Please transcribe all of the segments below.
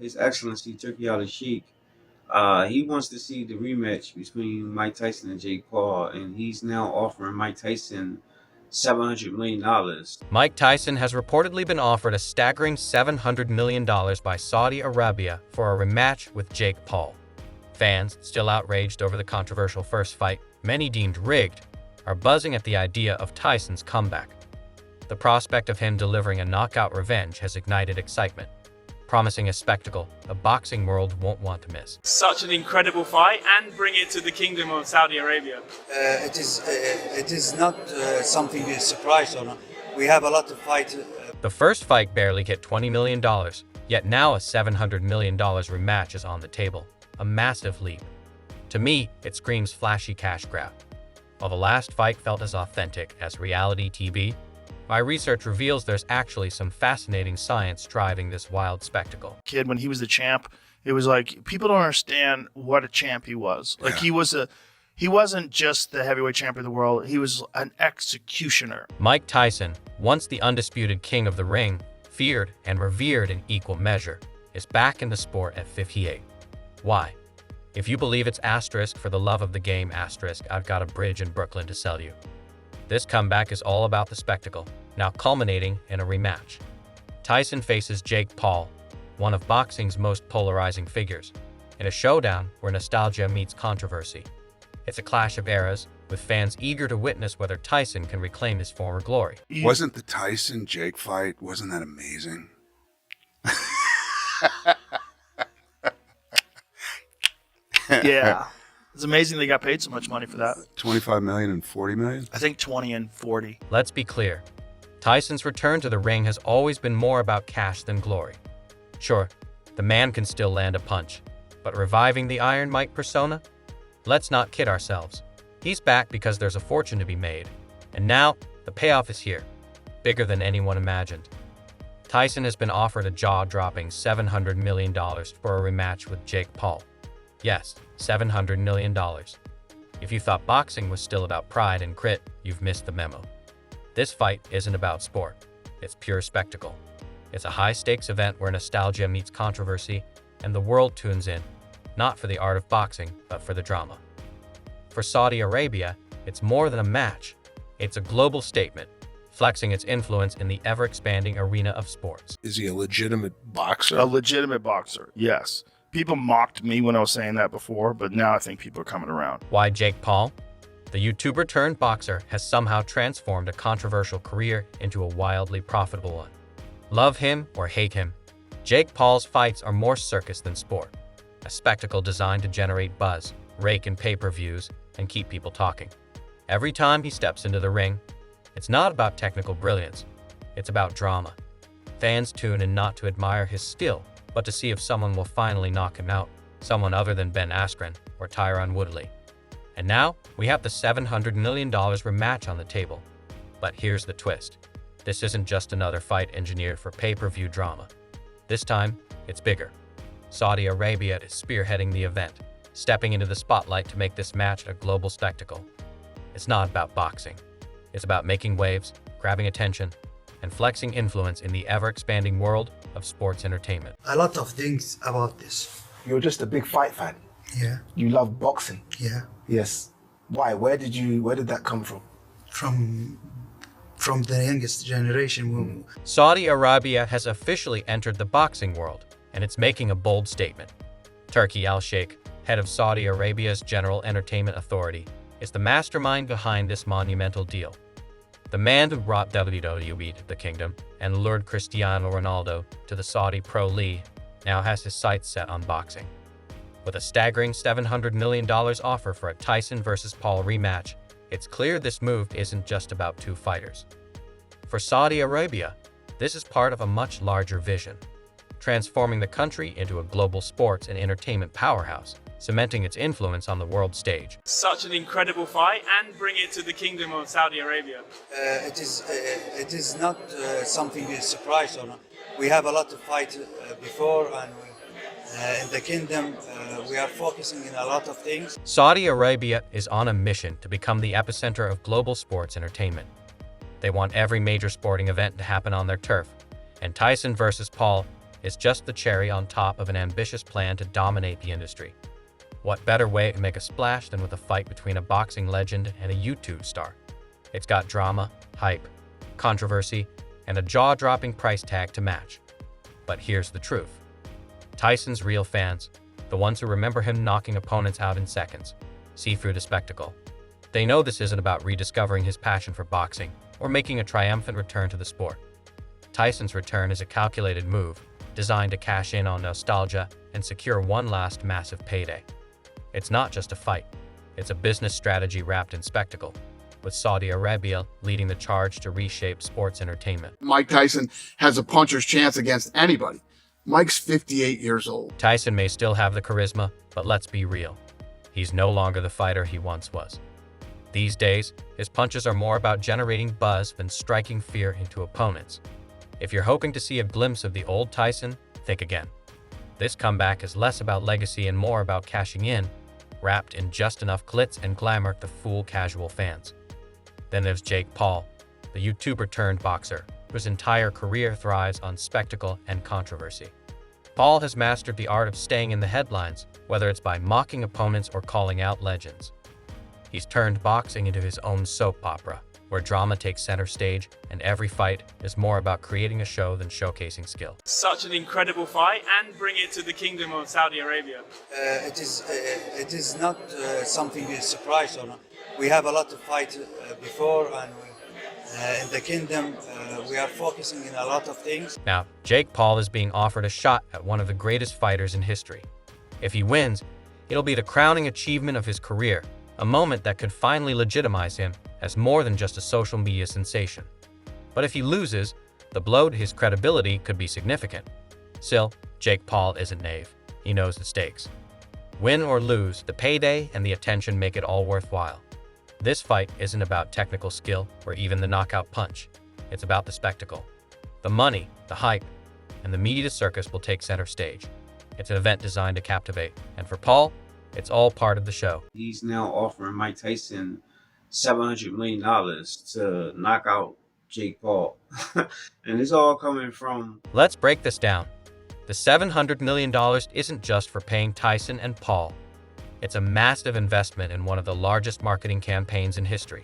His Excellency Turkey Al Sheikh, he wants to see the rematch between Mike Tyson and Jake Paul, and he's now offering Mike Tyson $700 million. Mike Tyson has reportedly been offered a staggering $700 million by Saudi Arabia for a rematch with Jake Paul. Fans, still outraged over the controversial first fight, many deemed rigged, are buzzing at the idea of Tyson's comeback. The prospect of him delivering a knockout revenge has ignited excitement, promising a spectacle the boxing world won't want to miss. Such an incredible fight, and bring it to the Kingdom of Saudi Arabia. It is not something to surprise on. We have a lot to fight. The first fight barely hit $20 million, yet now a $700 million rematch is on the table, a massive leap. To me, it screams flashy cash grab. While the last fight felt as authentic as reality TV, my research reveals there's actually some fascinating science driving this wild spectacle. Kid, when he was the champ, it was like people don't understand what a champ he was. Like he wasn't just the heavyweight champion of the world, he was an executioner. Mike Tyson, once the undisputed king of the ring, feared and revered in equal measure, is back in the sport at 58. Why? If you believe it's asterisk for the love of the game asterisk, I've got a bridge in Brooklyn to sell you. This comeback is all about the spectacle, now culminating in a rematch. Tyson faces Jake Paul, one of boxing's most polarizing figures, in a showdown where nostalgia meets controversy. It's a clash of eras, with fans eager to witness whether Tyson can reclaim his former glory. Wasn't the Tyson-Jake fight, wasn't that amazing? Yeah. It's amazing they got paid so much money for that. 25 million and 40 million? I think 20 and 40. Let's be clear. Tyson's return to the ring has always been more about cash than glory. Sure, the man can still land a punch, but reviving the Iron Mike persona? Let's not kid ourselves. He's back because there's a fortune to be made. And now, the payoff is here, bigger than anyone imagined. Tyson has been offered a jaw-dropping $700 million for a rematch with Jake Paul. Yes, $700 million. If you thought boxing was still about pride and grit, you've missed the memo. This fight isn't about sport. It's pure spectacle. It's a high-stakes event where nostalgia meets controversy, and the world tunes in, not for the art of boxing, but for the drama. For Saudi Arabia, it's more than a match. It's a global statement, flexing its influence in the ever-expanding arena of sports. Is he a legitimate boxer? A legitimate boxer, yes. People mocked me when I was saying that before, but now I think people are coming around. Why Jake Paul? The YouTuber turned boxer has somehow transformed a controversial career into a wildly profitable one. Love him or hate him, Jake Paul's fights are more circus than sport. A spectacle designed to generate buzz, rake in pay-per-views, and keep people talking. Every time he steps into the ring, it's not about technical brilliance, it's about drama. Fans tune in not to admire his skill, but to see if someone will finally knock him out, someone other than Ben Askren or Tyron Woodley. And now, we have the $700 million rematch on the table. But here's the twist. This isn't just another fight engineered for pay-per-view drama. This time, it's bigger. Saudi Arabia is spearheading the event, stepping into the spotlight to make this match a global spectacle. It's not about boxing. It's about making waves, grabbing attention, and flexing influence in the ever-expanding world of sports entertainment. A lot of things about this. You're just a big fight fan. Yeah, You love boxing. yeah. Yes. Why? Where did that come from? From the youngest generation. Saudi Arabia has officially entered the boxing world, and it's making a bold statement. Turkey Al Sheikh, head of Saudi Arabia's General Entertainment Authority, is the mastermind behind this monumental deal. The man who brought WWE to the kingdom and lured Cristiano Ronaldo to the Saudi Pro League now has his sights set on boxing. With a staggering $700 million offer for a Tyson vs. Paul rematch, it's clear this move isn't just about two fighters. For Saudi Arabia, this is part of a much larger vision, transforming the country into a global sports and entertainment powerhouse, cementing its influence on the world stage. Such an incredible fight, and bring it to the Kingdom of Saudi Arabia. It is not something to surprise on. We have a lot to fight before, and in the kingdom, we are focusing on a lot of things. Saudi Arabia is on a mission to become the epicenter of global sports entertainment. They want every major sporting event to happen on their turf, and Tyson vs. Paul is just the cherry on top of an ambitious plan to dominate the industry. What better way to make a splash than with a fight between a boxing legend and a YouTube star? It's got drama, hype, controversy, and a jaw-dropping price tag to match. But here's the truth. Tyson's real fans, the ones who remember him knocking opponents out in seconds, see through the spectacle. They know this isn't about rediscovering his passion for boxing or making a triumphant return to the sport. Tyson's return is a calculated move, designed to cash in on nostalgia and secure one last massive payday. It's not just a fight, it's a business strategy wrapped in spectacle, with Saudi Arabia leading the charge to reshape sports entertainment. Mike Tyson has a puncher's chance against anybody. Mike's 58 years old. Tyson may still have the charisma, but let's be real. He's no longer the fighter he once was. These days, his punches are more about generating buzz than striking fear into opponents. If you're hoping to see a glimpse of the old Tyson, think again. This comeback is less about legacy and more about cashing in, wrapped in just enough glitz and glamour to fool casual fans. Then there's Jake Paul, the YouTuber turned boxer, whose entire career thrives on spectacle and controversy. Paul has mastered the art of staying in the headlines, whether it's by mocking opponents or calling out legends. He's turned boxing into his own soap opera, where drama takes center stage and every fight is more about creating a show than showcasing skill. Such an incredible fight, and bring it to the Kingdom of Saudi Arabia. It is not something to surprise on. We have a lot to fight before, and in the kingdom we are focusing in a lot of things. Now, Jake Paul is being offered a shot at one of the greatest fighters in history. If he wins, it'll be the crowning achievement of his career, a moment that could finally legitimize him as more than just a social media sensation. But if he loses, the blow to his credibility could be significant. Still, Jake Paul isn't naive. He knows the stakes. Win or lose, the payday and the attention make it all worthwhile. This fight isn't about technical skill or even the knockout punch. It's about the spectacle. The money, the hype, and the media circus will take center stage. It's an event designed to captivate, and for Paul, it's all part of the show. He's now offering Mike Tyson $700 million to knock out Jake Paul. And it's all coming from... Let's break this down. The $700 million isn't just for paying Tyson and Paul. It's a massive investment in one of the largest marketing campaigns in history.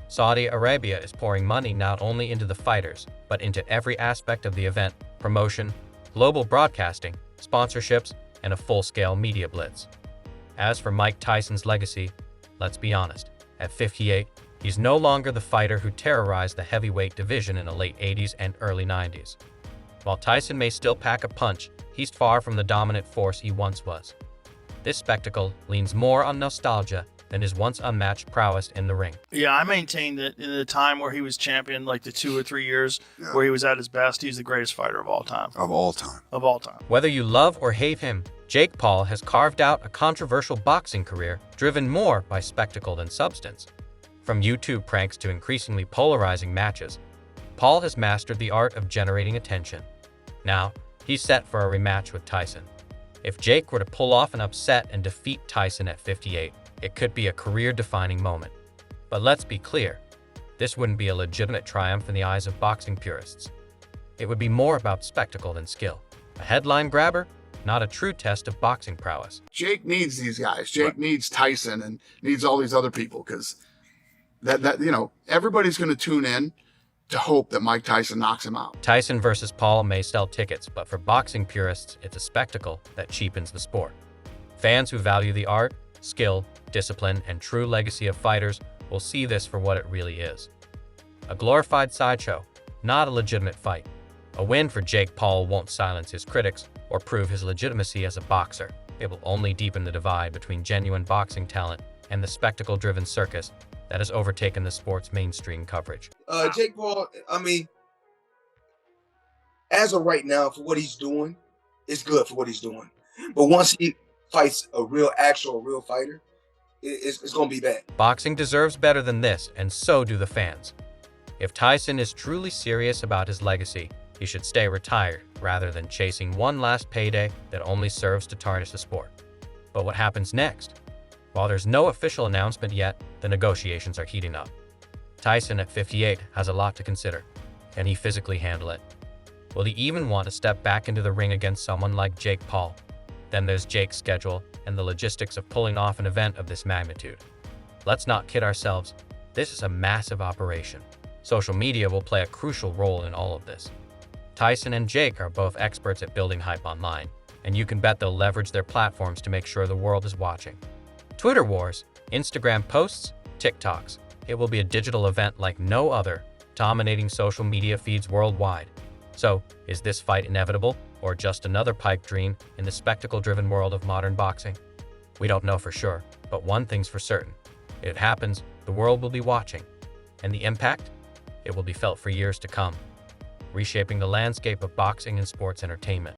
Saudi Arabia is pouring money not only into the fighters, but into every aspect of the event: promotion, global broadcasting, sponsorships, and a full-scale media blitz. As for Mike Tyson's legacy, let's be honest, at 58, he's no longer the fighter who terrorized the heavyweight division in the late 80s and early 90s. While Tyson may still pack a punch, he's far from the dominant force he once was. This spectacle leans more on nostalgia than his once unmatched prowess in the ring. Yeah, I maintain that in the time where he was champion, like the 2 or 3 years where he was at his best, he's the greatest fighter of all time. Of all time. Of all time. Whether you love or hate him, Jake Paul has carved out a controversial boxing career driven more by spectacle than substance. From YouTube pranks to increasingly polarizing matches, Paul has mastered the art of generating attention. Now, he's set for a rematch with Tyson. If Jake were to pull off an upset and defeat Tyson at 58, it could be a career-defining moment. But let's be clear, this wouldn't be a legitimate triumph in the eyes of boxing purists. It would be more about spectacle than skill. A headline grabber? Not a true test of boxing prowess. Jake needs these guys. Jake needs Tyson and needs all these other people, because everybody's going to tune in to hope that Mike Tyson knocks him out. Tyson versus Paul may sell tickets, but for boxing purists, it's a spectacle that cheapens the sport. Fans who value the art, skill, discipline, and true legacy of fighters will see this for what it really is. A glorified sideshow, not a legitimate fight. A win for Jake Paul won't silence his critics or prove his legitimacy as a boxer. It will only deepen the divide between genuine boxing talent and the spectacle-driven circus that has overtaken the sport's mainstream coverage. Jake Paul, as of right now, for what he's doing, it's good for what he's doing. But once he fights a real fighter, it's going to be bad. Boxing deserves better than this, and so do the fans. If Tyson is truly serious about his legacy, he should stay retired rather than chasing one last payday that only serves to tarnish the sport. But what happens next? While there's no official announcement yet, the negotiations are heating up. Tyson at 58 has a lot to consider. Can he physically handle it? Will he even want to step back into the ring against someone like Jake Paul? Then there's Jake's schedule and the logistics of pulling off an event of this magnitude. Let's not kid ourselves, this is a massive operation. Social media will play a crucial role in all of this. Tyson and Jake are both experts at building hype online, and you can bet they'll leverage their platforms to make sure the world is watching. Twitter wars, Instagram posts, TikToks. It will be a digital event like no other, dominating social media feeds worldwide. So, is this fight inevitable, or just another pipe dream in the spectacle-driven world of modern boxing? We don't know for sure, but one thing's for certain. If it happens, the world will be watching. And the impact? It will be felt for years to come, reshaping the landscape of boxing and sports entertainment.